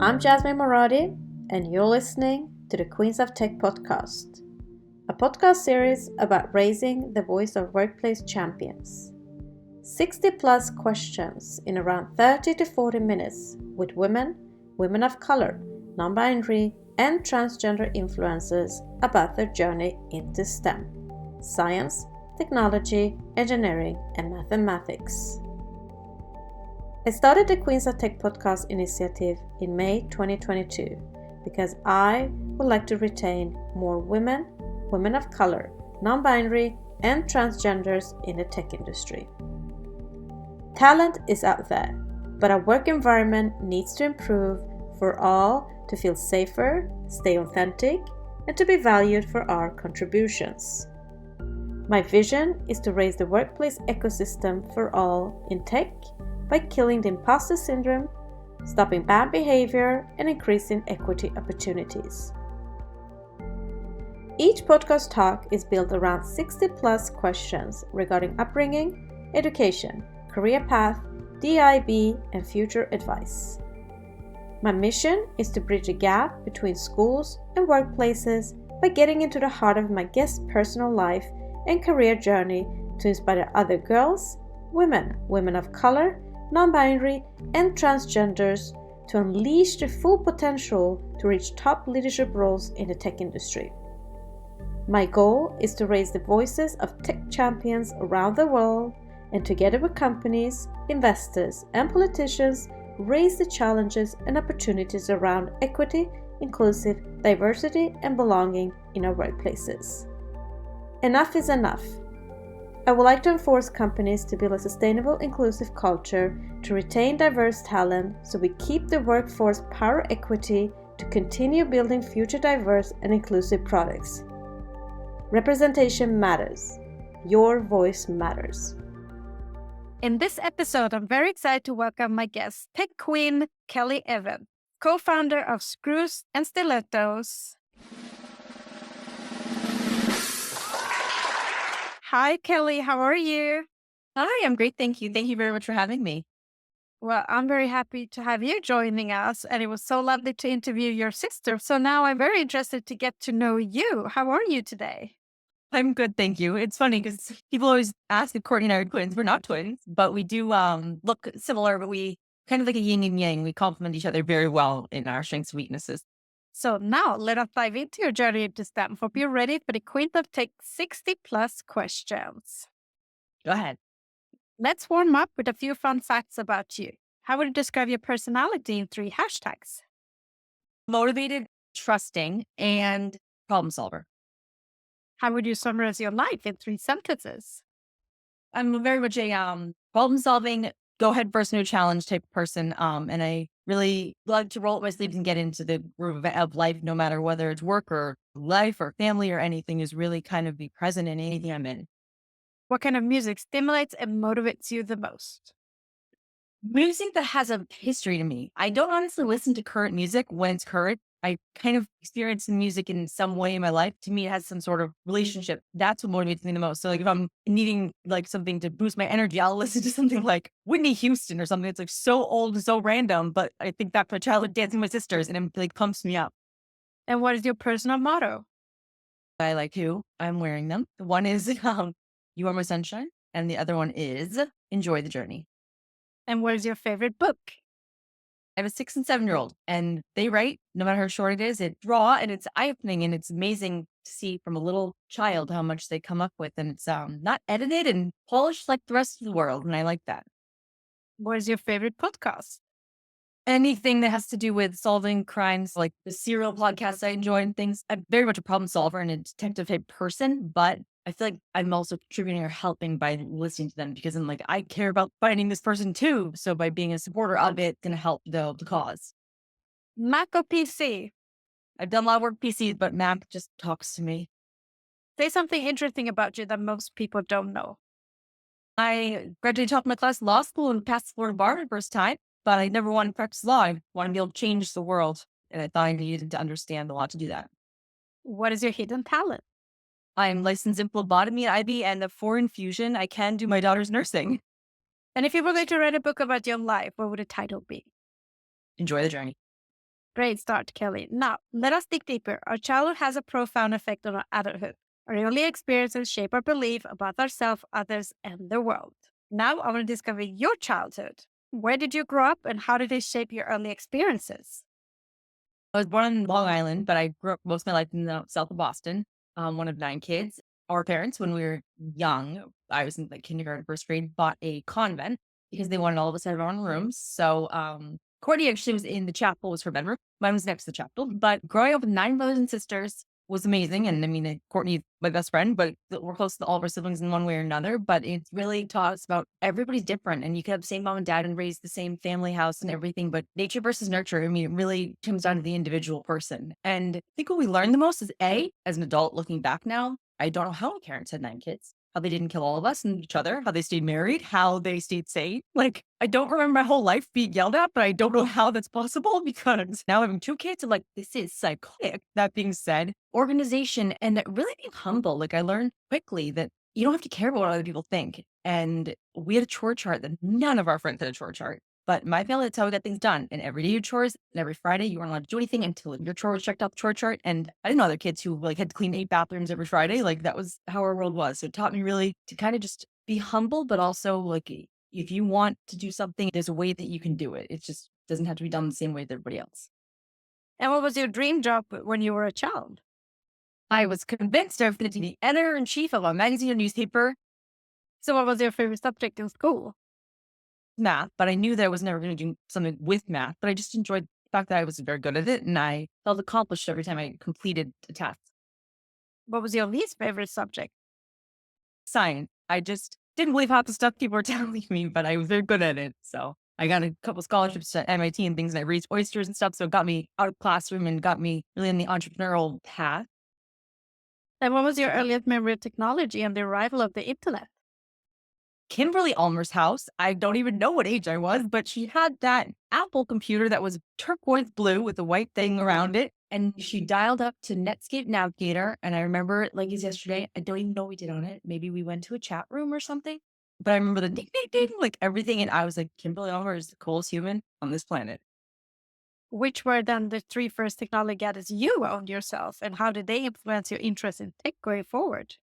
I'm Jasmine Moradi, and you're listening to the Queens of Tech podcast, a podcast series about raising the voice of workplace champions. 60 plus questions in around 30 to 40 minutes with women, women of color, non-binary, and transgender influencers about their journey into STEM, science, technology, engineering, and mathematics. I started the Queens of Tech podcast initiative in May 2022 because I would like to retain more women, women of color, non-binary, and transgenders in the tech industry. Talent is out there, but our work environment needs to improve for all to feel safer, stay authentic, and to be valued for our contributions. My vision is to raise the workplace ecosystem for all in tech by killing the imposter syndrome, stopping bad behavior, and increasing equity opportunities. Each podcast talk is built around 60 plus questions regarding upbringing, education, career path, DIB, and future advice. My mission is to bridge a gap between schools and workplaces by getting into the heart of my guest's personal life and career journey to inspire other girls, women of color, non-binary, and transgenders to unleash their full potential to reach top leadership roles in the tech industry. My goal is to raise the voices of tech champions around the world and together with companies, investors, and politicians, raise the challenges and opportunities around equity, inclusive, diversity, and belonging in our workplaces. Enough is enough. I would like to enforce companies to build a sustainable, inclusive culture to retain diverse talent so we keep the workforce power equity to continue building future diverse and inclusive products. Representation matters. Your voice matters. In this episode, I'm very excited to welcome my guest, tech queen Kelly Evans, co-founder of Screws and Stilettos. Hi, Kelly. How are you? Hi, I'm great. Thank you. Thank you very much for having me. Well, I'm very happy to have you joining us, and it was so lovely to interview your sister. So now I'm very interested to get to know you. How are you today? I'm good. Thank you. It's funny because people always ask if Courtney and I are twins. We're not twins, but we do look similar, but we kind of like a yin and yang. We complement each other very well in our strengths and weaknesses. So now let us dive into your journey into STEM. Hope you're ready for the Queen of Tech 60 plus questions. Go ahead. Let's warm up with a few fun facts about you. How would you describe your personality in 3 hashtags? Motivated, trusting, and problem solver. How would you summarize your life in 3 sentences? I'm very much a problem solving, go ahead first, no challenge type of person. And I really love to roll up my sleeves and get into the groove of life, no matter whether it's work or life or family or anything, is really kind of be present in anything I'm in. What kind of music stimulates and motivates you the most? Music that has a history to me. I don't honestly listen to current music when it's current. I kind of experience the music in some way in my life. To me, it has some sort of relationship. That's what motivates me the most. So like if I'm needing like something to boost my energy, I'll listen to something like Whitney Houston or something that's like so old and so random. But I think that's my childhood dancing with my sisters and it like pumps me up. And what is your personal motto? I like who I'm wearing them. One is You Are My Sunshine. And the other one is Enjoy the Journey. And what is your favorite book? I have a 6 and 7-year-old and they write, no matter how short it is, it's raw and it's eye-opening and it's amazing to see from a little child how much they come up with. And it's not edited and polished like the rest of the world. And I like that. What is your favorite podcast? Anything that has to do with solving crimes, like the serial podcasts I enjoy and things. I'm very much a problem solver and a detective type person, but I feel like I'm also contributing or helping by listening to them because I'm like, I care about finding this person too. So by being a supporter of it, going to help the cause. Mac or PC? I've done a lot of work PCs, but Mac just talks to me. Say something interesting about you that most people don't know. I graduated top of my class law school and passed the Florida bar for the first time, but I never wanted to practice law. I wanted to be able to change the world. And I thought I needed to understand a lot to do that. What is your hidden talent? I'm licensed in phlebotomy at IB and for infusion. I can do my daughter's nursing. And if you were going to write a book about your life, what would the title be? Enjoy the Journey. Great start, Kelly. Now, let us dig deeper. Our childhood has a profound effect on our adulthood. Our early experiences shape our belief about ourselves, others, and the world. Now, I want to discover your childhood. Where did you grow up and how did they shape your early experiences? I was born on Long Island, but I grew up most of my life in the south of Boston. One of 9 kids. Our parents, when we were young, I was in like kindergarten, first grade, bought a convent because they wanted all of us to have our own rooms. So Courtney actually was in the chapel, was her bedroom. Mine was next to the chapel. But growing up with 9 brothers and sisters was amazing. And I mean, Courtney, my best friend, but we're close to all of our siblings in one way or another. But it really taught us about everybody's different. And you could have the same mom and dad and raise the same family house and everything. But nature versus nurture, I mean, it really comes down to the individual person. And I think what we learned the most is as an adult looking back now, I don't know how my parents had 9 kids, how they didn't kill all of us and each other, how they stayed married, how they stayed sane. Like, I don't remember my whole life being yelled at, but I don't know how that's possible because now having 2 kids, I'm like, this is psychotic. That being said, organization and really being humble. Like, I learned quickly that you don't have to care about what other people think. And we had a chore chart that none of our friends had a chore chart. But my family, that's how we got things done. And every day you chores, and every Friday you weren't allowed to do anything until your chore was checked off the chore chart. And I didn't know other kids who like had to clean 8 bathrooms every Friday. Like that was how our world was. So it taught me really to kind of just be humble, but also like if you want to do something, there's a way that you can do it. It just doesn't have to be done the same way as everybody else. And what was your dream job when you were a child? I was convinced I was going to be the editor-in-chief of a magazine or newspaper. So, what was your favorite subject in school? Math, but I knew that I was never going to do something with math, but I just enjoyed the fact that I was very good at it and I felt accomplished every time I completed a task. What was your least favorite subject? Science. I just didn't believe half the stuff people were telling me, but I was very good at it. So I got a couple scholarships to MIT and things, and I raised oysters and stuff. So it got me out of classroom and got me really in the entrepreneurial path. And what was your earliest memory of technology and the arrival of the internet? Kimberly Almer's house. I don't even know what age I was, but she had that Apple computer that was turquoise blue with a white thing around it. And she dialed up to Netscape Navigator. And I remember it like it's yesterday. I don't even know what we did on it. Maybe we went to a chat room or something. But I remember the ding, ding, ding, like everything. And I was like, Kimberly Almer is the coolest human on this planet. Which were then the three first technology gadgets you owned yourself, and how did they influence your interest in tech going forward?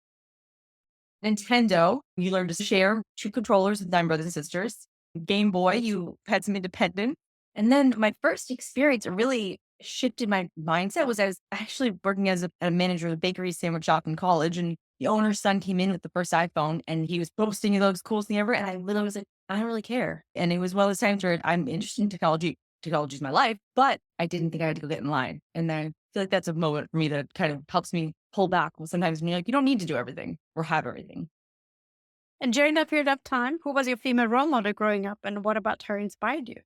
Nintendo, you learned to share 2 controllers with 9 brothers and sisters. Game Boy, you had some independence. And then my first experience that really shifted my mindset was I was actually working as a manager of a bakery sandwich shop in college. And the owner's son came in with the first iPhone and he was posting the coolest thing ever. And I literally was like, I don't really care. And it was one of those times where I'm interested in technology. Technology is my life, but I didn't think I had to go get in line. And then I feel like that's a moment for me that kind of helps me pull back. Well, sometimes when you're like, you don't need to do everything or have everything. And during that period of time, who was your female role model growing up, and what about her inspired you?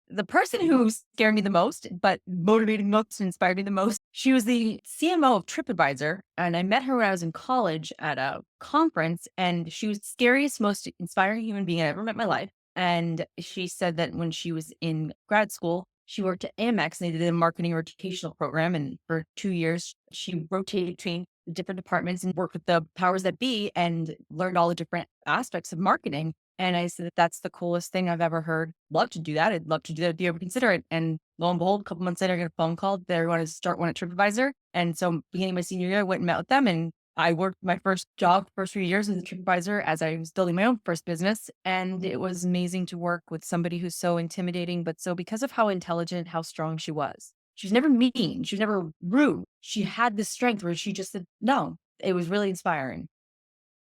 The person who scared me the most, but motivated me most and inspired me the most, she was the CMO of TripAdvisor. And I met her when I was in college at a conference. And she was the scariest, most inspiring human being I ever met in my life. And she said that when she was in grad school, she worked at Amex and they did a marketing rotational program. And for 2 years, she rotated between the different departments and worked with the powers that be and learned all the different aspects of marketing. And I said that that's the coolest thing I've ever heard. Love to do that. I'd love to do that. Do you ever consider it? And lo and behold, a couple months later, I got a phone call. They wanted to start one at TripAdvisor. And so beginning of my senior year, I went and met with them. And I worked my first job, first few years with TripAdvisor as I was building my own first business. And it was amazing to work with somebody who's so intimidating, but so because of how intelligent, how strong she was. She was never mean. She was never rude. She had this strength where she just said, no. It was really inspiring.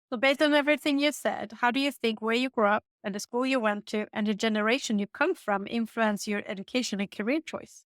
So, based on everything you said, how do you think where you grew up and the school you went to and the generation you come from influence your education and career choice?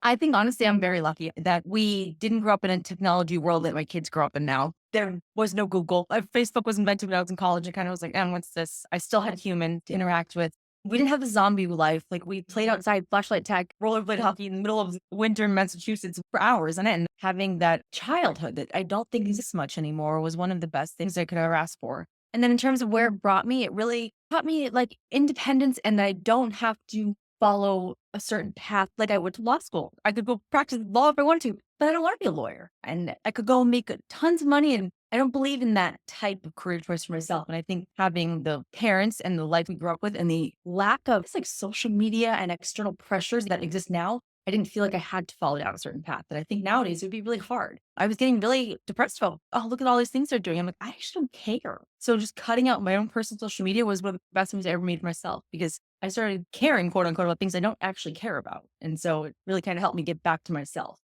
I think honestly, I'm very lucky that we didn't grow up in a technology world that my kids grow up in now. There was no Google. Facebook was invented when I was in college. I kind of was like, what's this? I still had humans to interact with. We didn't have the zombie life. Like we played outside, flashlight tag, rollerblade hockey in the middle of winter in Massachusetts for hours on end. Having that childhood that I don't think exists much anymore was one of the best things I could ever ask for. And then in terms of where it brought me, it really taught me like independence and I don't have to follow a certain path like I went to law school. I could go practice law if I wanted to, but I don't want to be a lawyer. And I could go make tons of money. And I don't believe in that type of career choice for myself. And I think having the parents and the life we grew up with and the lack of it's like social media and external pressures that exist now I didn't feel like I had to follow down a certain path. That I think nowadays it would be really hard. I was getting really depressed about, oh, look at all these things they're doing. I'm like, I actually don't care. So just cutting out my own personal social media was one of the best things I ever made for myself, because I started caring, quote unquote, about things I don't actually care about. And so it really kind of helped me get back to myself.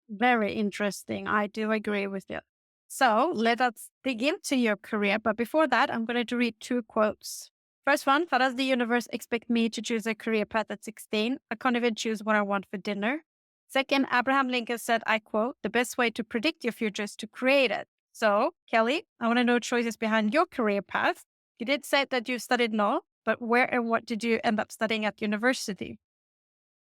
Very interesting. I do agree with you. So let us dig into your career. But before that, I'm going to read 2 quotes. First one, why does the universe expect me to choose a career path at 16? I can't even choose what I want for dinner. Second, Abraham Lincoln said, I quote, the best way to predict your future is to create it. So, Kelly, I want to know choices behind your career path. You did say that you studied law, but where and what did you end up studying at university?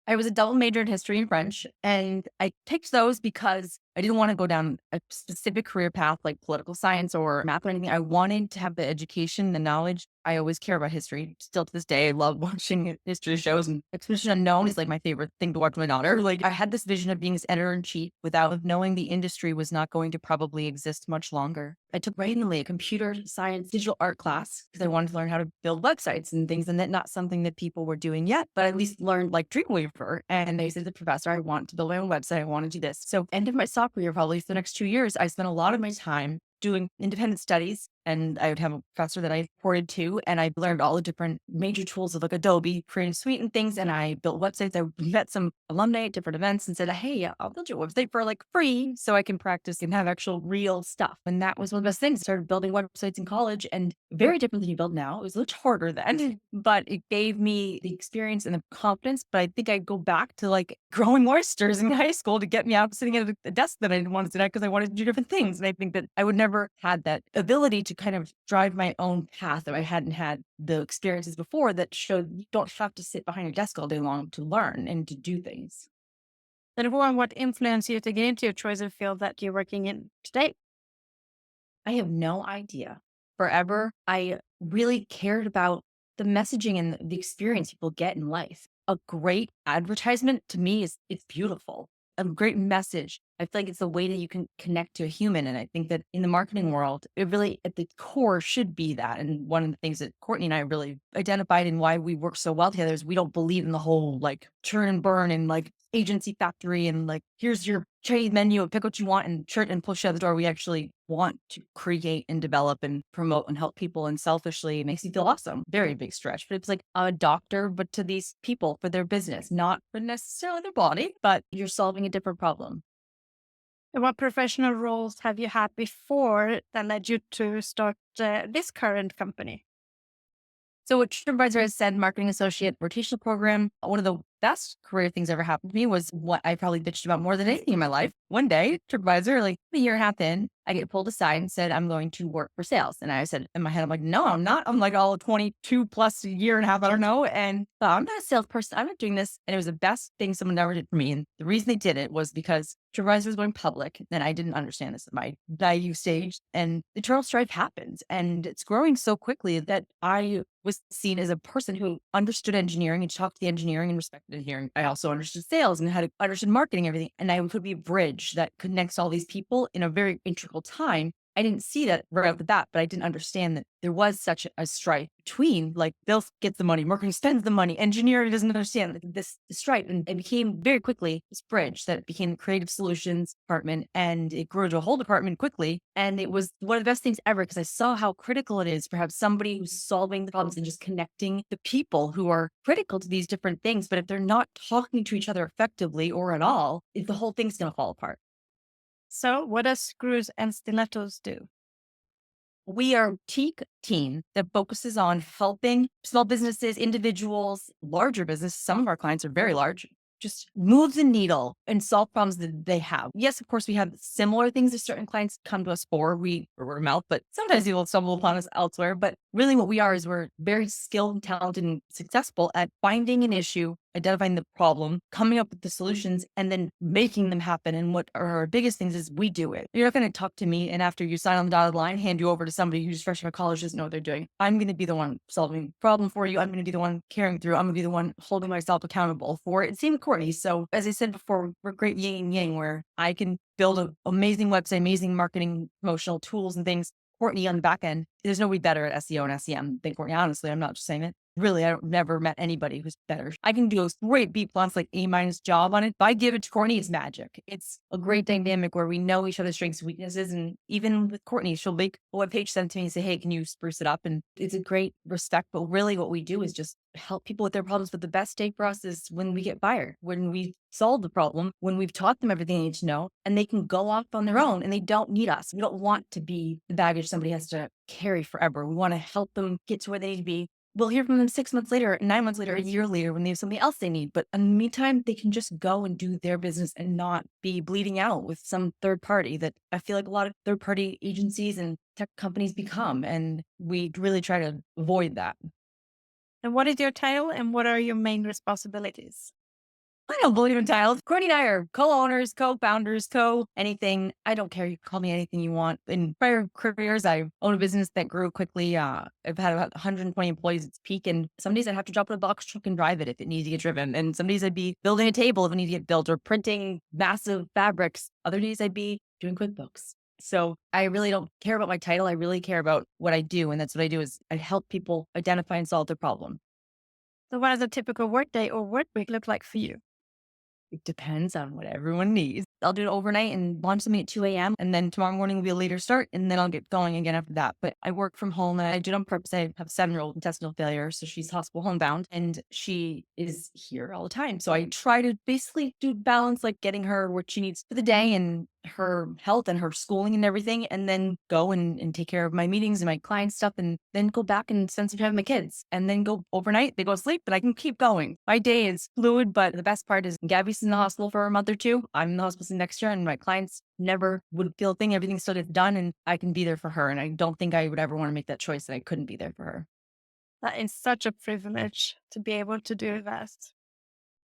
I was a double major in history and French, and I picked those because I didn't want to go down a specific career path like political science or math or anything. I wanted to have the education, the knowledge. I always care about history. Still to this day, I love watching history shows, and Expedition Unknown is like my favorite thing to watch with my daughter. Like, I had this vision of being this editor in chief without knowing the industry was not going to probably exist much longer. I took randomly a computer science digital art class because I wanted to learn how to build websites and things, and that not something that people were doing yet, but I at least learned like Dreamweaver. And I said to the professor, I want to build my own website. I want to do this. So end of my sophomore year, probably for the next 2 years, I spent a lot of my time doing independent studies. And I would have a professor that I reported to, and I learned all the different major tools of like Adobe, Creative Suite and things. And I built websites. I met some alumni at different events and said, hey, I'll build your website for like free so I can practice and have actual real stuff. And that was one of the best things. I started building websites in college, and very different than you build now. It was a little harder then, but it gave me the experience and the confidence. But I think I'd go back to like growing oysters in high school to get me out sitting at a desk that I didn't want to sit at because I wanted to do different things. And I think that I would never had that ability to kind of drive my own path if I hadn't had the experiences before that showed you don't have to sit behind your desk all day long to learn and to do things. Then who and what influenced you to get into your choice of field that you're working in today? I have no idea. Forever, I really cared about the messaging and the experience people get in life. A great advertisement to me is it's beautiful. A great message. I feel like it's a way that you can connect to a human. And I think that in the marketing world, it really at the core should be that. And one of the things that Courtney and I really identified and why we work so well together is we don't believe in the whole like churn and burn and like agency factory and like here's your Chinese menu and pick what you want and shirt and push out the door. We actually want to create and develop and promote and help people. And selfishly, it makes you feel awesome. Very big stretch, but it's like a doctor, but to these people for their business, not for necessarily their body, but you're solving a different problem. And what professional roles have you had before that led you to start this current company? So what TripAdvisor has said, marketing associate rotational program, one of the best career things ever happened to me was what I probably bitched about more than anything in my life. One day, TripAdvisor, like a year and a half in, I get pulled aside and said, I'm going to work for sales. And I said in my head, I'm like, no, I'm not. I'm like all 22 plus a year and a half, I don't know. And I'm not a salesperson. I'm not doing this. And it was the best thing someone ever did for me. And the reason they did it was because TripAdvisor was going public. And I didn't understand this at my naive stage. And the eternal strife happens. And it's growing so quickly that I was seen as a person who understood engineering and talked to the engineering and respected engineering. I also understood sales and had understood marketing, everything. And I could be a bridge that connects all these people in a very integral time. I didn't see that right off the bat, but I didn't understand that there was such a strife between like they'll get the money, marketing spends the money, engineering doesn't understand this strife. And it became very quickly this bridge that became the creative solutions department, and it grew to a whole department quickly. And it was one of the best things ever because I saw how critical it is for have somebody who's solving the problems and just connecting the people who are critical to these different things. But if they're not talking to each other effectively or at all, the whole thing's going to fall apart. So what does Screws and Stilettos do? We are a boutique team that focuses on helping small businesses, individuals, larger businesses. Some of our clients are very large, just move the needle and solve problems that they have. Yes, of course, we have similar things that certain clients come to us for. We are word of mouth, but sometimes people stumble upon us elsewhere. But really what we are is we're very skilled and talented and successful at finding an issue, identifying the problem, coming up with the solutions, and then making them happen. And what are our biggest things is we do it. You're not going to talk to me and after you sign on the dotted line, hand you over to somebody who's fresh out of college, doesn't know what they're doing. I'm going to be the one solving the problem for you. I'm going to be the one carrying through. I'm going to be the one holding myself accountable for it. Same with Courtney. So as I said before, we're great yin and yang where I can build an amazing website, amazing marketing, promotional tools and things. Courtney on the back end, there's nobody better at SEO and SEM than Courtney. Honestly, I'm not just saying it. Really, I've never met anybody who's better. I can do a great B plus, like A minus job on it. If I give it to Courtney, it's magic. It's a great dynamic where we know each other's strengths and weaknesses. And even with Courtney, she'll make a web page sent to me and say, hey, can you spruce it up? And it's a great respect. But really what we do is just help people with their problems. But the best day for us is when we get fired, when we solve the problem, when we've taught them everything they need to know, and they can go off on their own and they don't need us. We don't want to be the baggage somebody has to carry forever. We want to help them get to where they need to be. We'll hear from them 6 months later, 9 months later, a year later when they have something else they need. But in the meantime, they can just go and do their business and not be bleeding out with some third party that I feel like a lot of third party agencies and tech companies become. And we really try to avoid that. And what is your title and what are your main responsibilities? I don't believe in titles. Courtney and I are co-owners, co-founders, co-anything. I don't care. You can call me anything you want. In prior careers, I owned a business that grew quickly. I've had about 120 employees at its peak. And some days I'd have to drop in a box truck and drive it if it needs to get driven. And some days I'd be building a table if it needs to get built or printing massive fabrics. Other days I'd be doing QuickBooks. So I really don't care about my title. I really care about what I do. And that's what I do is I help people identify and solve their problem. So what does a typical workday or work week look like for you? It depends on what everyone needs. I'll do it overnight and launch something at 2 a.m. And then tomorrow morning will be a later start. And then I'll get going again after that. But I work from home and I do it on purpose. I have a 7-year-old intestinal failure. So she's hospital homebound and she is here all the time. So I try to basically do balance, like getting her what she needs for the day and her health and her schooling and everything. And then go and take care of my meetings and my client stuff. And then go back and spend some time with my kids and then go overnight. They go to sleep, but I can keep going. My day is fluid. But the best part is Gabby's in the hospital for a month or two. I'm in the hospital next year and my clients never would feel a thing. Everything's still gets done and I can be there for her. And I don't think I would ever want to make that choice that I couldn't be there for her. That is such a privilege to be able to do that.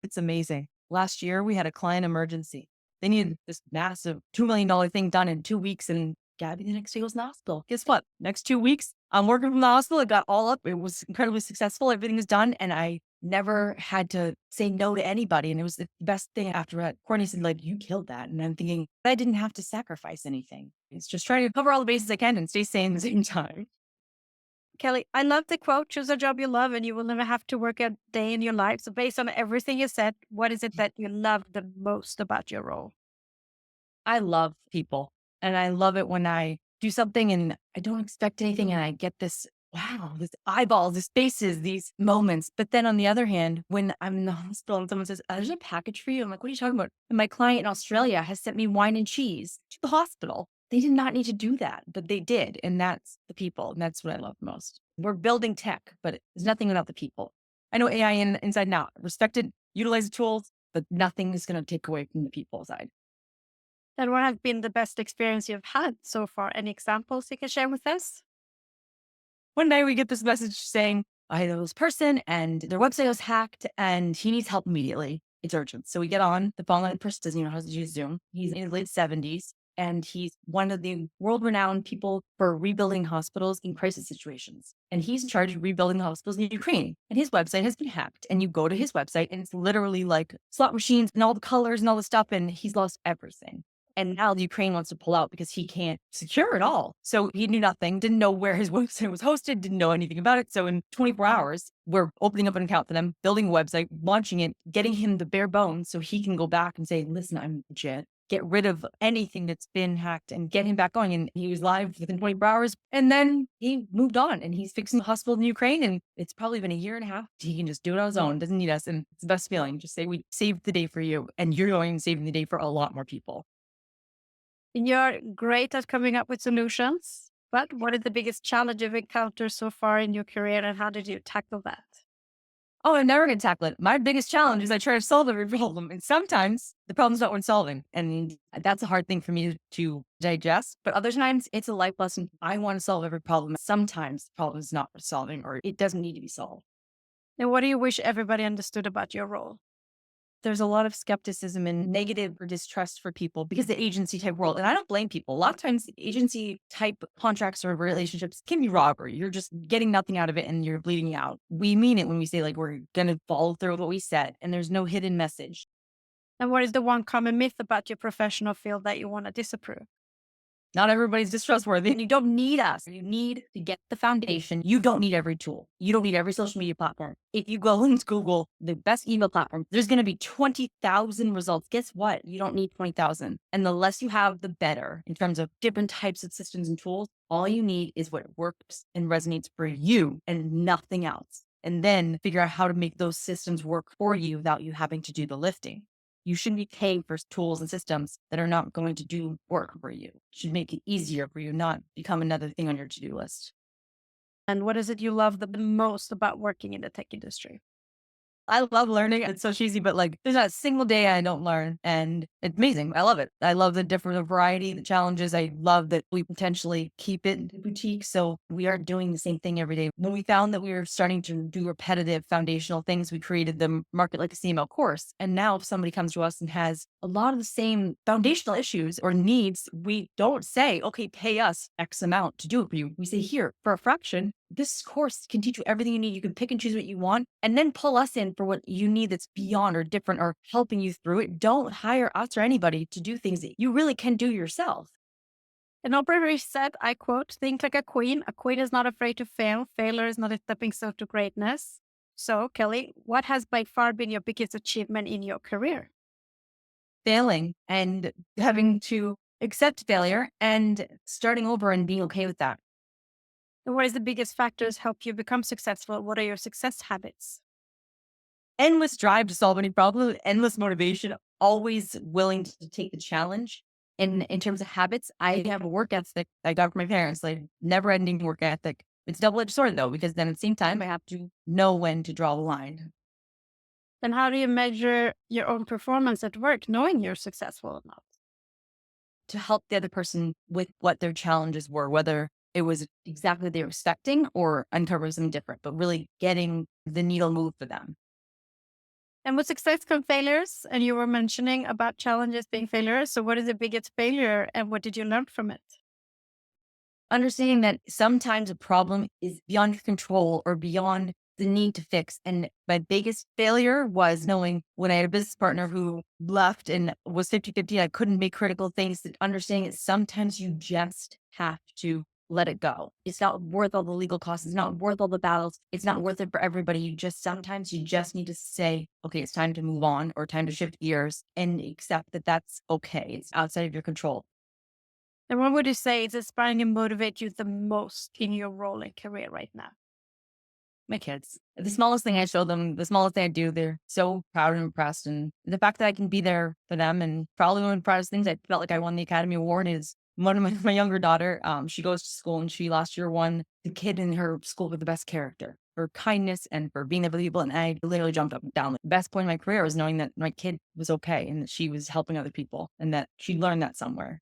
It's amazing. Last year we had a client emergency. They needed this massive $2 million thing done in 2 weeks. And Gabby the next day was in the hospital. Guess what? Next 2 weeks, I'm working from the hospital. It got all up. It was incredibly successful. Everything was done. And I never had to say no to anybody. And it was the best thing after that. Courtney said, like, you killed that. And I'm thinking, I didn't have to sacrifice anything. It's just trying to cover all the bases I can and stay sane at the same time. Kelly, I love the quote, choose a job you love and you will never have to work a day in your life. So based on everything you said, what is it that you love the most about your role? I love people and I love it when I do something and I don't expect anything and I get this, wow, this eyeballs, these faces, these moments. But then on the other hand, when I'm in the hospital and someone says, there's a package for you. I'm like, what are you talking about? And my client in Australia has sent me wine and cheese to the hospital. They did not need to do that, but they did. And that's the people. And that's what I love most. We're building tech, but there's nothing without the people. I know AI inside and out. Respect it, utilize the tools, but nothing is going to take away from the people side. And what has been the best experience you've had so far? Any examples you can share with us? One day we get this message saying, I know this person and their website was hacked and he needs help immediately. It's urgent. So we get on the phone. The person doesn't even know how to use Zoom. He's in his late 70s and he's one of the world-renowned people for rebuilding hospitals in crisis situations. And he's in charge of rebuilding the hospitals in Ukraine. And his website has been hacked. And you go to his website and it's literally like slot machines and all the colors and all the stuff. And he's lost everything. And now the Ukraine wants to pull out because he can't secure it all. So he knew nothing, didn't know where his website was hosted, didn't know anything about it. So in 24 hours, we're opening up an account for them, building a website, launching it, getting him the bare bones so he can go back and say, listen, I'm legit. Get rid of anything that's been hacked and get him back going. And he was live within 24 hours. And then he moved on and he's fixing the hospital in Ukraine. And it's probably been a year and a half. He can just do it on his own, doesn't need us. And it's the best feeling. Just say, we saved the day for you. And you're going and saving the day for a lot more people. You're great at coming up with solutions, but what is the biggest challenge you've encountered so far in your career and how did you tackle that? Oh, I'm never going to tackle it. My biggest challenge is I try to solve every problem. And sometimes the problem's not worth solving. And that's a hard thing for me to digest. But other times it's a life lesson. I want to solve every problem. Sometimes the problem is not worth solving or it doesn't need to be solved. And what do you wish everybody understood about your role? There's a lot of skepticism and negative or distrust for people because the agency type world. And I don't blame people. A lot of times agency type contracts or relationships can be robbery. You're just getting nothing out of it and you're bleeding out. We mean it when we say like, we're going to follow through with what we said and there's no hidden message. And what is the one common myth about your professional field that you want to disapprove? Not everybody's distrustworthy. You don't need us. You need to get the foundation. You don't need every tool. You don't need every social media platform. If you go and Google the best email platform, there's going to be 20,000 results. Guess what? You don't need 20,000. And the less you have, the better in terms of different types of systems and tools. All you need is what works and resonates for you and nothing else. And then figure out how to make those systems work for you without you having to do the lifting. You shouldn't be paying for tools and systems that are not going to do work for you. It should make it easier for you, not become another thing on your to-do list. And what is it you love the most about working in the tech industry? I love learning. It's so cheesy, but like there's not a single day I don't learn. And it's amazing. I love it. I love the different variety, the challenges. I love that we potentially keep it boutique. So we are doing the same thing every day. When we found that we were starting to do repetitive foundational things, we created the market like a CML course. And now if somebody comes to us and has a lot of the same foundational issues or needs, we don't say, okay, pay us X amount to do it for you. We say, here, for a fraction, this course can teach you everything you need. You can pick and choose what you want and then pull us in for what you need that's beyond or different or helping you through it. Don't hire us or anybody to do things that you really can do yourself. An operator said, I quote, think like a queen. A queen is not afraid to fail. Failure is not a stepping stone to greatness. So, Kelly, what has by far been your biggest achievement in your career? Failing and having to accept failure and starting over and being okay with that. And what is the biggest factors help you become successful? What are your success habits? Endless drive to solve any problem, endless motivation, always willing to take the challenge. And in terms of habits, I have a work ethic I got from my parents, like never ending work ethic. It's a double-edged sword though, because then at the same time, I have to know when to draw the line. Then how do you measure your own performance at work, knowing you're successful or not? To help the other person with what their challenges were, whether it was exactly what they were expecting or uncover something different, but really getting the needle moved for them. And with success come failures, and you were mentioning about challenges being failures. So what is the biggest failure and what did you learn from it? Understanding that sometimes a problem is beyond your control or beyond the need to fix. And my biggest failure was knowing when I had a business partner who left and was 50-50, I couldn't make critical things, that understanding that sometimes you just have to let it go. It's not worth all the legal costs. It's not worth all the battles. It's not worth it for everybody. Sometimes you just need to say, okay, it's time to move on or time to shift gears and accept that that's okay. It's outside of your control. And what would you say is inspiring and motivate you the most in your role and career right now? My kids. The smallest thing I show them, the smallest thing I do, they're so proud and impressed. And the fact that I can be there for them, and probably one of the proudest things I felt like I won the Academy Award is one of my younger daughter. She goes to school and she last year won the kid in her school with the best character for kindness and for being there for people. And I literally jumped up and down. The best point in my career was knowing that my kid was okay and that she was helping other people and that she learned that somewhere.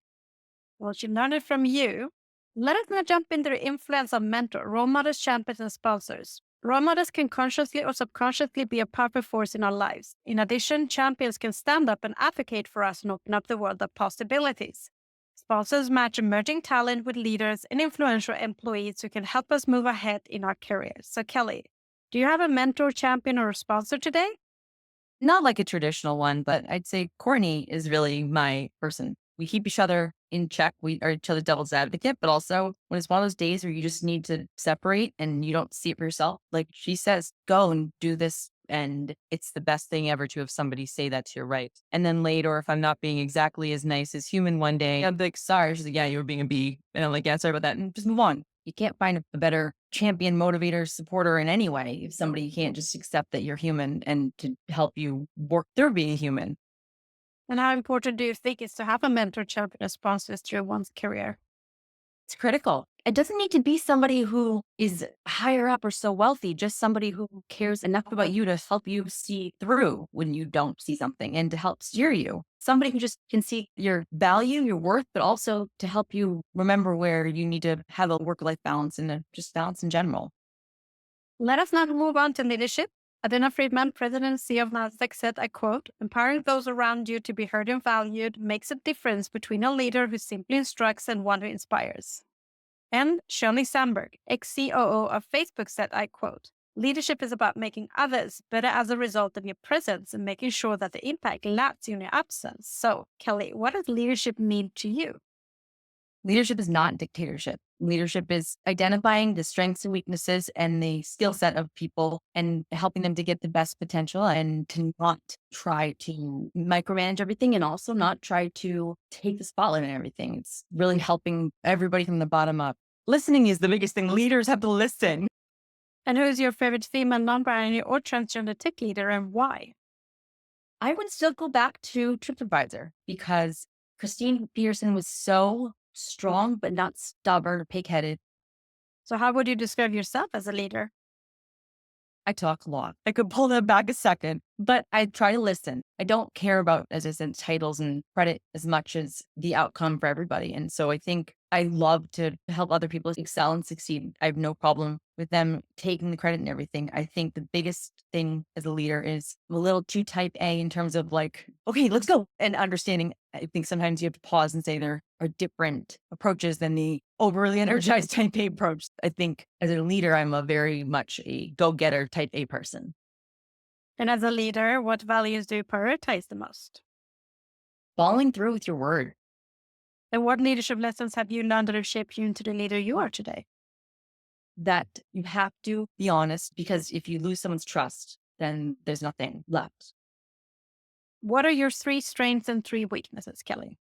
Well, she learned it from you. Let us now jump into the influence of mentor, role models, champions, and sponsors. Role models can consciously or subconsciously be a powerful force in our lives. In addition, champions can stand up and advocate for us and open up the world of possibilities. Sponsors match emerging talent with leaders and influential employees who can help us move ahead in our careers. So, Kelly, do you have a mentor, champion, or a sponsor today? Not like a traditional one, but I'd say Courtney is really my person. We keep each other in check. We are each other's devil's advocate, but also when it's one of those days where you just need to separate and you don't see it for yourself, like she says, go and do this. And it's the best thing ever to have somebody say that to you, right? And then later, if I'm not being exactly as nice as human one day, I'm like, sorry. She's like, yeah, you were being a bee. And I'm like, yeah, sorry about that. And just move on. You can't find a better champion, motivator, supporter in any way if somebody can't just accept that you're human and to help you work through being human. And how important do you think is to have a mentor, champion, or sponsor through one's career? It's critical. It doesn't need to be somebody who is higher up or so wealthy, just somebody who cares enough about you to help you see through when you don't see something and to help steer you. Somebody who just can see your value, your worth, but also to help you remember where you need to have a work-life balance and just balance in general. Let us now move on to leadership. Adina Friedman, President and CEO of Nasdaq, said, I quote, empowering those around you to be heard and valued makes a difference between a leader who simply instructs and one who inspires. And Shirley Sandberg, ex-COO of Facebook, said, I quote, leadership is about making others better as a result of your presence and making sure that the impact lasts in your absence. So, Kelly, what does leadership mean to you? Leadership is not dictatorship. Leadership is identifying the strengths and weaknesses and the skill set of people and helping them to get the best potential and to not try to micromanage everything and also not try to take the spotlight on everything. It's really helping everybody from the bottom up. Listening is the biggest thing. Leaders have to listen. And who is your favorite female non-binary or transgender tech leader and why? I would still go back to Tripadvisor because Christine Peterson was so strong, but not stubborn or pig-headed. So how would you describe yourself as a leader? I talk a lot. I could pull that back a second, but I try to listen. I don't care about, as I said, titles and credit as much as the outcome for everybody. And so I think I love to help other people excel and succeed. I have no problem with them taking the credit and everything. I think the biggest thing as a leader is I'm a little too type A in terms of like, okay, let's go. And understanding, I think sometimes you have to pause and say there are different approaches than the overly energized type A approach. I think as a leader, I'm a very much a go-getter type A person. And as a leader, what values do you prioritize the most? Following through with your word. And what leadership lessons have you learned that have shaped you into the leader you are today? That you have to be honest, because if you lose someone's trust, then there's nothing left. What are your 3 strengths and 3 weaknesses, Kelly?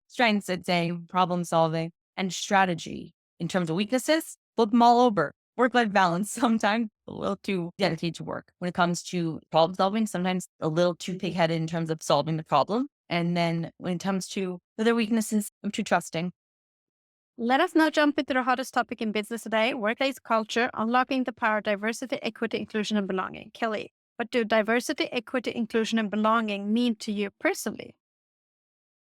Strengths, I'd say problem solving and strategy. In terms of weaknesses, flip them all over. Work-life balance, sometimes a little too dedicated to work. When it comes to problem solving, sometimes a little too pig-headed in terms of solving the problem. And then when it comes to other weaknesses, I'm too trusting. Let us now jump into the hottest topic in business today, workplace culture, unlocking the power of diversity, equity, inclusion, and belonging. Kelly, what do diversity, equity, inclusion, and belonging mean to you personally?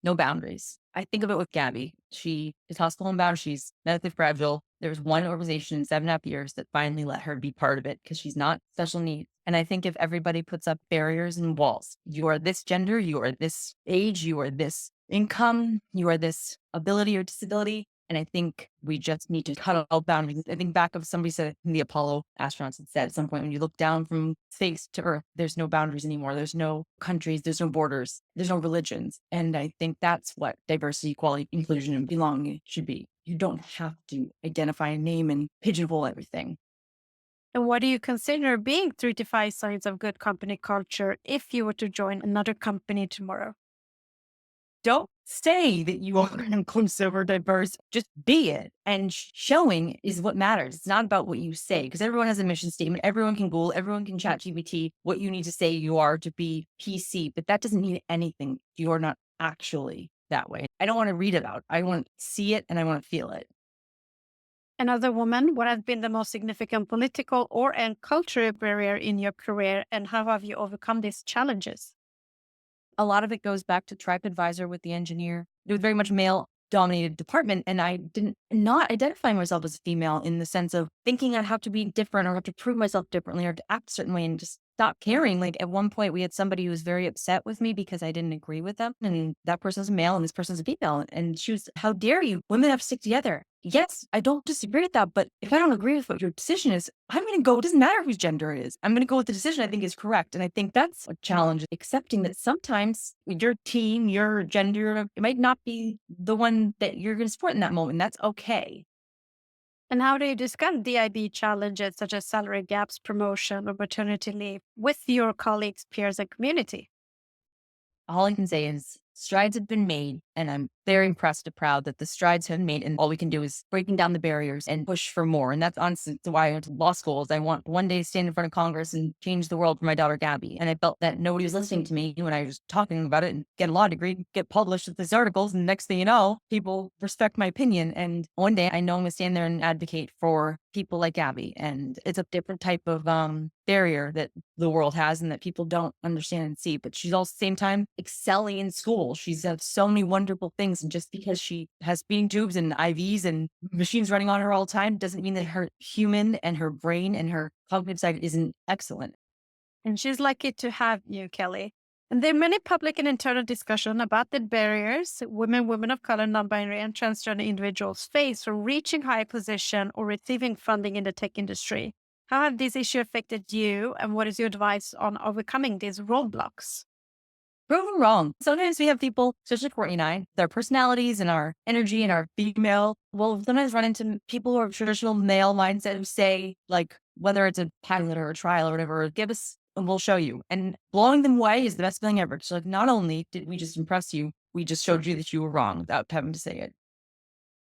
No boundaries. I think of it with Gabby. She is hospital homebound. She's medically fragile. There was one organization in 7.5 years that finally let her be part of it because she's not special needs. And I think if everybody puts up barriers and walls, you are this gender, you are this age, you are this income, you are this ability or disability. And I think we just need to cut all boundaries. I think back of somebody said in the Apollo astronauts had said at some point, when you look down from space to Earth, there's no boundaries anymore. There's no countries, there's no borders, there's no religions. And I think that's what diversity, equality, inclusion, and belonging should be. You don't have to identify a name and pigeonhole everything. And what do you consider being 3 to 5 signs of good company culture if you were to join another company tomorrow? Don't say that you are inclusive or diverse. Just be it. And showing is what matters. It's not about what you say, because everyone has a mission statement. Everyone can Google, everyone can chat GPT what you need to say you are to be PC, but that doesn't mean anything. You're not actually that way. I don't want to read about it. I want to see it and I want to feel it. Another woman, what has been the most significant political or and cultural barrier in your career, and how have you overcome these challenges? A lot of it goes back to Tripadvisor with the engineer. It was very much male dominated department. And I didn't not identify myself as a female in the sense of thinking I have to be different or have to prove myself differently or to act a certain way and just stop caring. Like at one point we had somebody who was very upset with me because I didn't agree with them. And that person's a male and this person's a female. And she was, how dare you? Women have to stick together. Yes, I don't disagree with that. But if I don't agree with what your decision is, I'm going to go, it doesn't matter whose gender it is. I'm going to go with the decision I think is correct. And I think that's a challenge, accepting that sometimes your team, your gender, it might not be the one that you're going to support in that moment. That's okay. And how do you discuss DIB challenges such as salary gaps, promotion, or maternity leave with your colleagues, peers, and community? All I can say is strides have been made, and I'm very impressed and proud that the strides have been made, and all we can do is breaking down the barriers and push for more. And that's honestly why I went to law school. Is I want one day to stand in front of Congress and change the world for my daughter Gabby. And I felt that nobody was listening to me when I was talking about it and get a law degree, get published with these articles, and next thing you know, people respect my opinion. And one day I know I'm going to stand there and advocate for people like Gabby. And it's a different type of barrier that the world has and that people don't understand and see. But she's also at the same time excelling in school. She's had so many wonderful things. And just because she has feeding tubes and IVs and machines running on her all the time doesn't mean that her human and her brain and her cognitive side isn't excellent. And she's lucky to have you, Kelly. And there are many public and internal discussion about the barriers women of color, non-binary, and transgender individuals face for reaching high position or receiving funding in the tech industry. How have these issues affected you, and what is your advice on overcoming these roadblocks? Prove them wrong. Sometimes we have people, especially Courtney and I, their personalities and our energy and our female, will sometimes run into people who are traditional male mindset who say, like, whether it's a pilot or a trial or whatever, give us and we'll show you. And blowing them away is the best feeling ever. So like, not only did we just impress you, we just showed you that you were wrong without having to say it.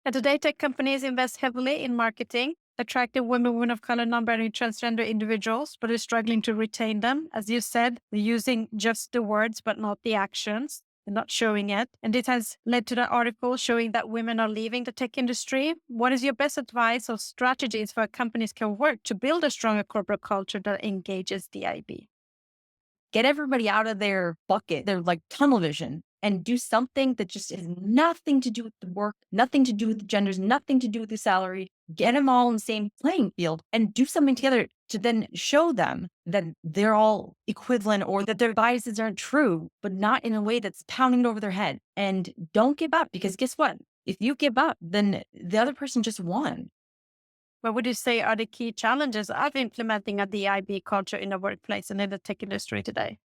And today, tech companies invest heavily in marketing, attracting women of color, non-binary, transgender individuals, but are struggling to retain them. As you said, they're using just the words, but not the actions. They're not showing it. And it has led to the article showing that women are leaving the tech industry. What is your best advice or strategies for how companies can work to build a stronger corporate culture that engages DIB? Get everybody out of their bucket, their like tunnel vision, and do something that just has nothing to do with the work, nothing to do with the genders, nothing to do with the salary. Get them all in the same playing field and do something together to then show them that they're all equivalent or that their biases aren't true, but not in a way that's pounding it over their head. And don't give up, because guess what? If you give up, then the other person just won. What would you say are the key challenges of implementing a DIB culture in the workplace and in the tech industry today?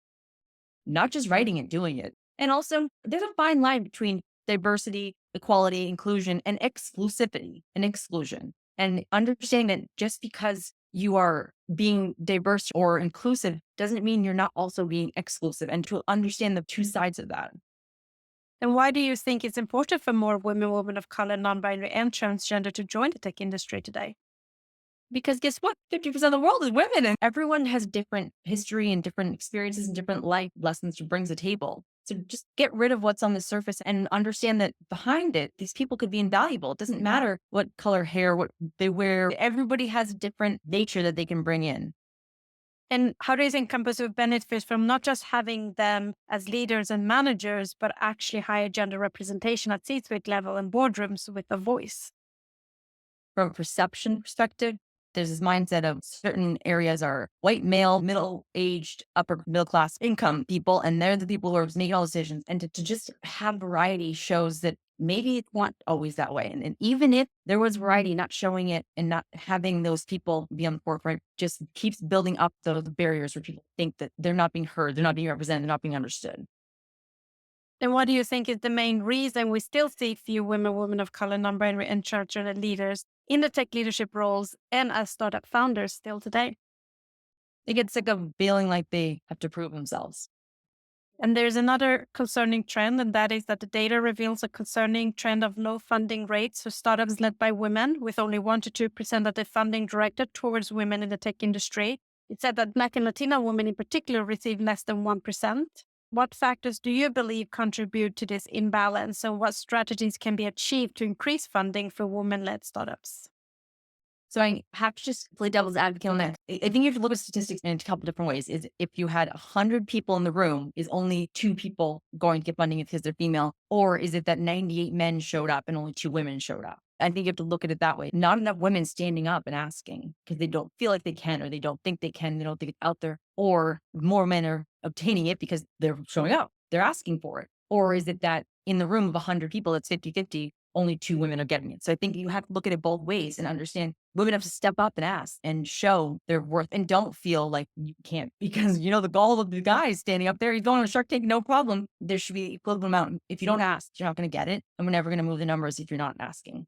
Not just writing it, doing it. And also, there's a fine line between diversity, equality, inclusion, and exclusivity and exclusion. And understanding that just because you are being diverse or inclusive doesn't mean you're not also being exclusive, and to understand the two sides of that. And why do you think it's important for more women of color, non-binary, and transgender to join the tech industry today? Because guess what? 50% of the world is women, and everyone has different history and different experiences and different life lessons to bring to the table. So just get rid of what's on the surface and understand that behind it, these people could be invaluable. It doesn't matter what color hair, what they wear. Everybody has a different nature that they can bring in. And how do you think companies would benefit from not just having them as leaders and managers, but actually higher gender representation at C-suite level and boardrooms with a voice? From a perception perspective, there's this mindset of certain areas are white, male, middle-aged, upper middle class income people, and they're the people who are making all decisions. And to just have variety shows that maybe it's not always that way. And even if there was variety, not showing it and not having those people be on the forefront just keeps building up those barriers where people think that they're not being heard, they're not being represented, they're not being understood. And what do you think is the main reason we still see few women of color, non-binary, and transgender leaders in the tech leadership roles and as startup founders still today? They get sick of feeling like they have to prove themselves. And there's another concerning trend, and that is that the data reveals a concerning trend of low funding rates for startups led by women, with only 1% to 2% of the funding directed towards women in the tech industry. It said that Black and Latina women in particular receive less than 1%. What factors do you believe contribute to this imbalance, and what strategies can be achieved to increase funding for women-led startups? So I have to just play devil's advocate on that. I think you have to look at statistics in a couple different ways. Is if you had 100 people in the room, is only 2 people going to get funding because they're female? Or is it that 98 men showed up and only 2 women showed up? I think you have to look at it that way. Not enough women standing up and asking because they don't feel like they can, or they don't think they can, they don't think it's out there. Or more men are obtaining it because they're showing up, they're asking for it. Or is it that in the room of 100 people, it's 50-50, only 2 women are getting it? So I think you have to look at it both ways and understand women have to step up and ask and show their worth, and don't feel like you can't, because the goal of the guy standing up there, he's going on a Shark Tank, no problem. There should be equivalent amount. If you don't ask, you're not going to get it. And we're never going to move the numbers if you're not asking.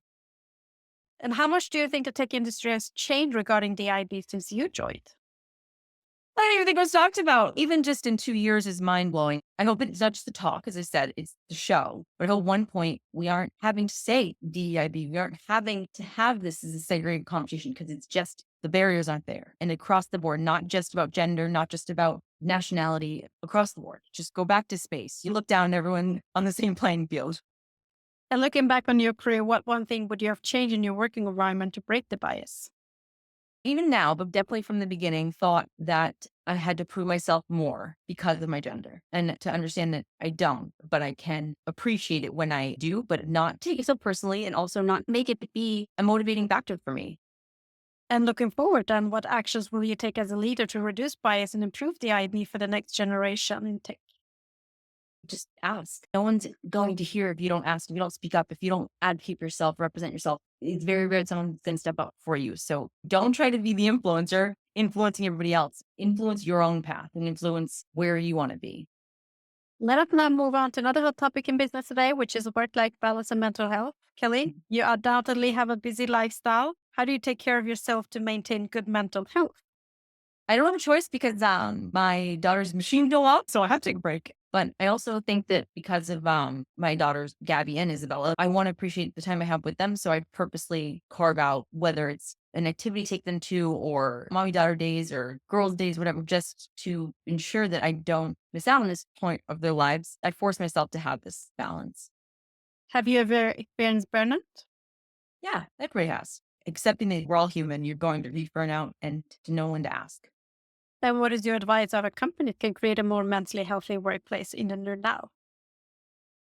And how much do you think the tech industry has changed regarding DIB since you joined? I don't even think it was talked about. Even just in 2 years is mind blowing. I hope it's not just the talk, as I said, it's the show. But at one point, we aren't having to say DEIB. We aren't having to have this as a segregated conversation, because it's just the barriers aren't there. And across the board, not just about gender, not just about nationality, across the board. Just go back to space. You look down, everyone on the same playing field. And looking back on your career, what one thing would you have changed in your working environment to break the bias? Even now, but definitely from the beginning, thought that I had to prove myself more because of my gender, and to understand that I don't, but I can appreciate it when I do, but not take it so personally, and also not make it be a motivating factor for me. And looking forward, then, what actions will you take as a leader to reduce bias and improve the IB for the next generation in tech? Just ask. No one's going to hear if you don't ask, if you don't speak up, if you don't advocate for yourself, represent yourself. It's very rare someone's going to step up for you. So don't try to be the influencer influencing everybody else. Influence your own path and influence where you want to be. Let us now move on to another hot topic in business today, which is work-life balance and mental health. Kelly, you undoubtedly have a busy lifestyle. How do you take care of yourself to maintain good mental health? I don't have a choice because my daughter's machine go out, so I have to take a break. But I also think that because of my daughters, Gabby and Isabella, I want to appreciate the time I have with them. So I purposely carve out whether it's an activity to take them to or mommy daughter days or girls days, whatever, just to ensure that I don't miss out on this point of their lives. I force myself to have this balance. Have you ever experienced burnout? Yeah, everybody has. Accepting that we're all human, you're going to be burnout and to know when to ask. Then what is your advice of a company can create a more mentally healthy workplace in the now?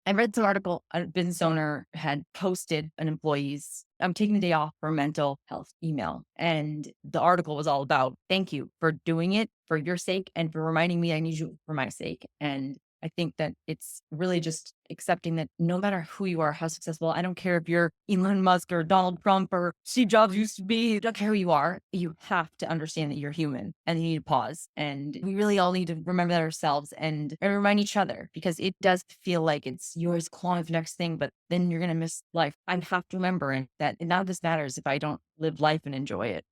I read some article, a business owner had posted an employee's, I'm taking the day off for mental health email. And the article was all about, thank you for doing it for your sake and for reminding me I need you for my sake. And I think that it's really just accepting that no matter who you are, how successful, I don't care if you're Elon Musk or Donald Trump or Steve Jobs used to be, I don't care who you are, you have to understand that you're human and you need to pause. And we really all need to remember that ourselves and remind each other because it does feel like it's yours clawing for the next thing, but then you're going to miss life. I have to remember that none of this matters if I don't live life and enjoy it.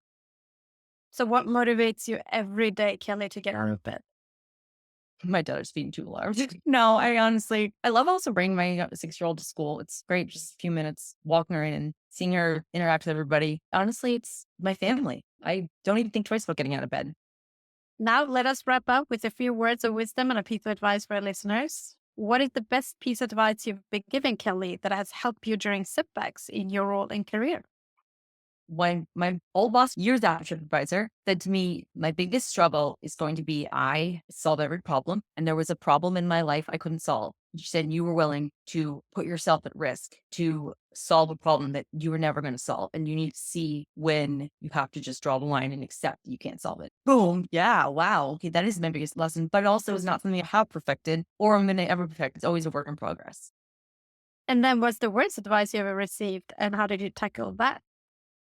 So what motivates you every day, Kelly, to get out of bed? My daughter's feeding too alarmed. No, I love also bringing my 6-year-old to school. It's great. Just a few minutes walking her in and seeing her interact with everybody. Honestly, it's my family. I don't even think twice about getting out of bed. Now let us wrap up with a few words of wisdom and a piece of advice for our listeners. What is the best piece of advice you've been given, Kelly, that has helped you during setbacks in your role and career? When my old boss, years after Tripadvisor, said to me, my biggest struggle is going to be I solve every problem. And there was a problem in my life I couldn't solve. She said, you were willing to put yourself at risk to solve a problem that you were never going to solve. And you need to see when you have to just draw the line and accept that you can't solve it. Boom. Yeah. Wow. Okay. That is my biggest lesson, but it also is not something I have perfected or I'm going to ever perfect. It's always a work in progress. And then what's the worst advice you ever received and how did you tackle that?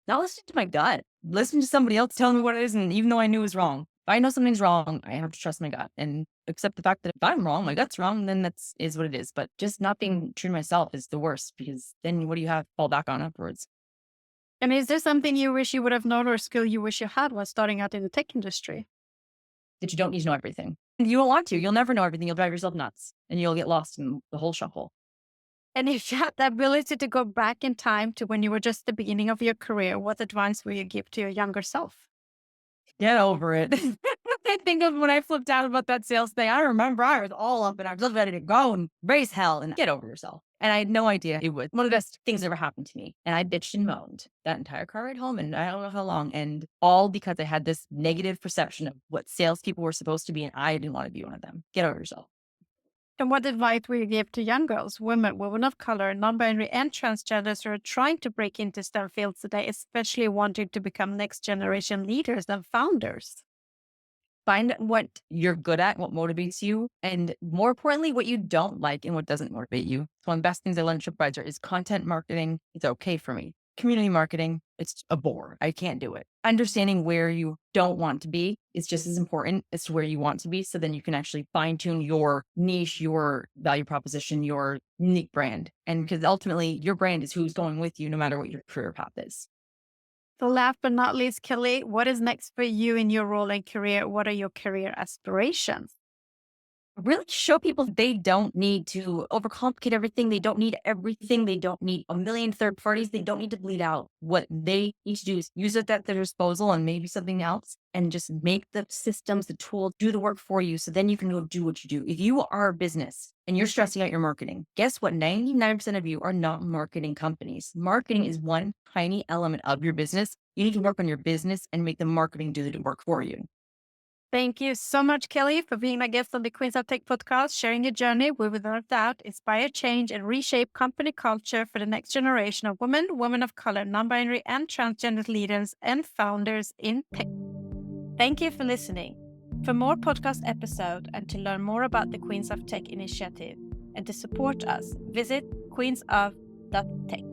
Not listening to my gut. Listen to somebody else tell me what it is. And even though I knew it was wrong, if I know something's wrong, I have to trust my gut and accept the fact that if I'm wrong, my gut's wrong, then is what it is. But just not being true to myself is the worst because then what do you have to fall back on afterwards? And is there something you wish you would have known or a skill you wish you had while starting out in the tech industry? That you don't need to know everything. You don't want to. You'll never know everything. You'll drive yourself nuts and you'll get lost in the whole shuffle. And if you had the ability to go back in time to when you were just at the beginning of your career, what advice would you give to your younger self? Get over it. I think of when I flipped out about that sales thing. I remember I was all up and I was ready to go and raise hell and get over yourself. And I had no idea it was one of the best things that ever happened to me. And I bitched and moaned that entire car ride home and I don't know how long. And all because I had this negative perception of what salespeople were supposed to be. And I didn't want to be one of them. Get over yourself. And what advice would you give to young girls, women of color, non-binary, and transgenders who are trying to break into STEM fields today, especially wanting to become next generation leaders and founders? Find what you're good at, what motivates you, and more importantly, what you don't like and what doesn't motivate you. So one of the best things I learned at Tripadvisor is content marketing. It's okay for me. Community marketing, it's a bore. I can't do it. Understanding where you don't want to be is just as important as to where you want to be. So then you can actually fine tune your niche, your value proposition, your unique brand. And because ultimately your brand is who's going with you no matter what your career path is. So last but not least, Kelly, what is next for you in your role and career? What are your career aspirations? Really show people they don't need to overcomplicate everything. They don't need everything. They don't need a million third parties. They don't need to bleed out. What they need to do is use it at their disposal and maybe something else and just make the systems, the tools, do the work for you. So then you can go do what you do. If you are a business and you're stressing out your marketing, guess what? 99% of you are not marketing companies. Marketing is one tiny element of your business. You need to work on your business and make the marketing do the work for you. Thank you so much, Kelly, for being my guest on the Queens of Tech podcast, sharing your journey. We will without doubt inspire change and reshape company culture for the next generation of women of color, non-binary, and transgender leaders and founders in tech. Thank you for listening. For more podcast episodes and to learn more about the Queens of Tech initiative and to support us, visit queensof.tech.